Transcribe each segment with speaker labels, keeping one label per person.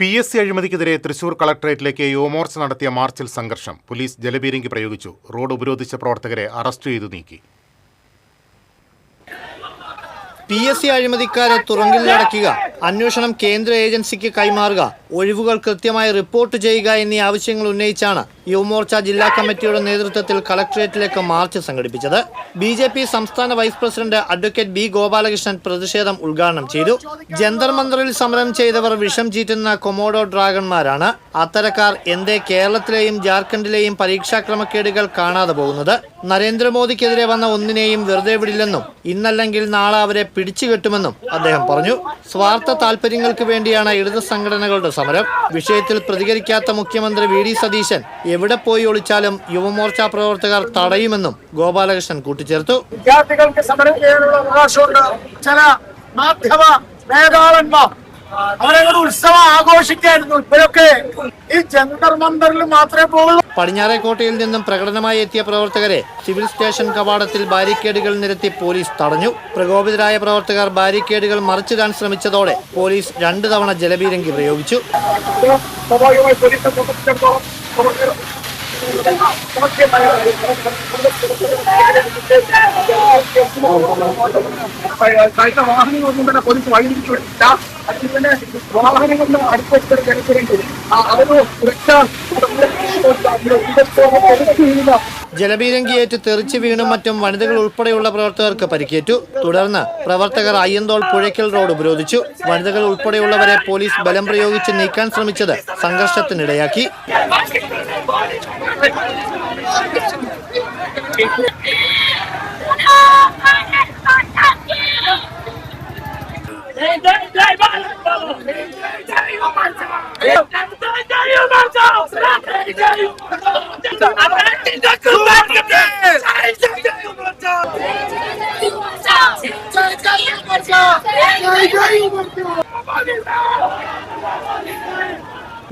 Speaker 1: PSC അഴിമതിക്കെതിരെ തൃശൂർ കളക്ടറേറ്റിലേക്ക് യുവമോർച്ച നടത്തിയ മാർച്ചിൽ സംഘർഷം. പോലീസ് ജലപീരങ്കി പ്രയോഗിച്ചു. റോഡ് ഉപരോധിച്ച പ്രവർത്തകരെ അറസ്റ്റ് ചെയ്തു നീക്കി.
Speaker 2: PSC അഴിമതിക്കാരെ തുറങ്കിലടയ്ക്കുക, അന്വേഷണം കേന്ദ്ര ഏജൻസിക്ക് കൈമാറുക, ഒഴിവുകൾ കൃത്യമായി റിപ്പോർട്ട് ചെയ്യുക എന്നീ ആവശ്യങ്ങൾ ഉന്നയിച്ചാണ് യുവമോർച്ച ജില്ലാ കമ്മിറ്റിയുടെ നേതൃത്വത്തിൽ കളക്ടറേറ്റിലേക്ക് മാർച്ച് സംഘടിപ്പിച്ചത്. BJP സംസ്ഥാന vice president advocate B. Gopalakrishnan പ്രതിഷേധം ഉദ്ഘാടനം ചെയ്തു. ജന്തർ മന്ദറിൽ സമരം ചെയ്തവർ വിഷം ചീറ്റുന്ന കൊമോഡോ ഡ്രാഗൺമാരാണ്. അത്തരക്കാർ എന്തേ കേരളത്തിലെയും ജാർഖണ്ഡിലെയും പരീക്ഷാ ക്രമക്കേടുകൾ കാണാതെ പോകുന്നത്? നരേന്ദ്രമോദിക്കെതിരെ വന്ന ഒന്നിനെയും വെറുതെ വിടില്ലെന്നും ഇന്നല്ലെങ്കിൽ നാളെ അവരെ പിടിച്ചുകെട്ടുമെന്നും അദ്ദേഹം പറഞ്ഞു. സ്വാർത്ഥ താൽപര്യങ്ങൾക്ക് വേണ്ടിയാണ് ഇടത് സംഘടനകളുടെ സമരം. വിഷയത്തിൽ പ്രതികരിക്കാത്ത മുഖ്യമന്ത്രി VD സതീശൻ എവിടെ പോയി ഒളിച്ചാലും യുവമോർച്ച പ്രവർത്തകർ തടയുമെന്നും ഗോപാലകൃഷ്ണൻ കൂട്ടിച്ചേർത്തു.
Speaker 3: വിദ്യാർത്ഥികൾക്ക് സമരം ചെയ്യാനുള്ള അവകാശമുണ്ട്. ചില മാധ്യമ മേധാവന്മാർ അവരെ ഉത്സവം ആഘോഷിക്കായിരുന്നു. ഇവരൊക്കെ ഈ ജന്തർ മന്ദറിൽ മാത്രമേ പോകുള്ളൂ.
Speaker 2: പടിഞ്ഞാറേക്കോട്ടയിൽ നിന്നും പ്രകടനമായി എത്തിയ പ്രവർത്തകരെ സിവിൽ സ്റ്റേഷൻ കവാടത്തിൽ ബാരിക്കേഡുകൾ നിരത്തി പോലീസ് തടഞ്ഞു. പ്രകോപിതരായ പ്രവർത്തകർ ബാരിക്കേഡുകൾ മറിച്ചിടാൻ ശ്രമിച്ചതോടെ പോലീസ് 2 തവണ ജലപീരങ്കി പ്രയോഗിച്ചു.
Speaker 3: വാഹനങ്ങളൊന്നും തന്നെ പോലീസ് വഴിതിരിച്ചു വിട്ടില്ല. അതിന് വാഹനങ്ങളുടെ അടുത്തൊരു ജനത്തിലേക്ക് അതൊരു സുരക്ഷാ
Speaker 2: ജലപീരങ്കിയേറ്റ് തെറിച്ചു വീണും മറ്റും വനിതകൾ ഉൾപ്പെടെയുള്ള പ്രവർത്തകർക്ക് പരിക്കേറ്റു. തുടർന്ന് പ്രവർത്തകർ അയ്യന്തോൾ പുഴയ്ക്കൽ റോഡ് ഉപരോധിച്ചു. വനിതകൾ ഉൾപ്പെടെയുള്ളവരെ പോലീസ് ബലം പ്രയോഗിച്ച് നീക്കാൻ ശ്രമിച്ചത് സംഘർഷത്തിനിടയാക്കി.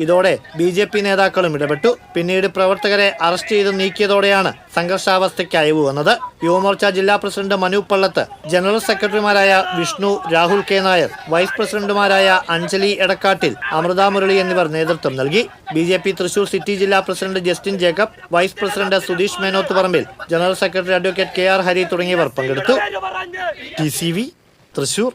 Speaker 2: ഇതോടെ BJP നേതാക്കളും ഇടപെട്ടു. പിന്നീട് പ്രവർത്തകരെ അറസ്റ്റ് ചെയ്ത് നീക്കിയതോടെയാണ് സംഘർഷാവസ്ഥയ്ക്ക് അയവ് വന്നത്. യുവമോർച്ച ജില്ലാ പ്രസിഡന്റ് മനു പള്ളത്ത്, ജനറൽ സെക്രട്ടറിമാരായ വിഷ്ണു, രാഹുൽ K. നായർ, വൈസ് പ്രസിഡന്റുമാരായ അഞ്ജലി എടക്കാട്ടിൽ, അമൃത മുരളി എന്നിവർ നേതൃത്വം നൽകി. BJP തൃശൂർ സിറ്റി ജില്ലാ president Justin Jacob, vice president Sudheesh Menoth Parambil, general secretary advocate KR Hari തുടങ്ങിയവർ പങ്കെടുത്തു. TCV തൃശൂർ.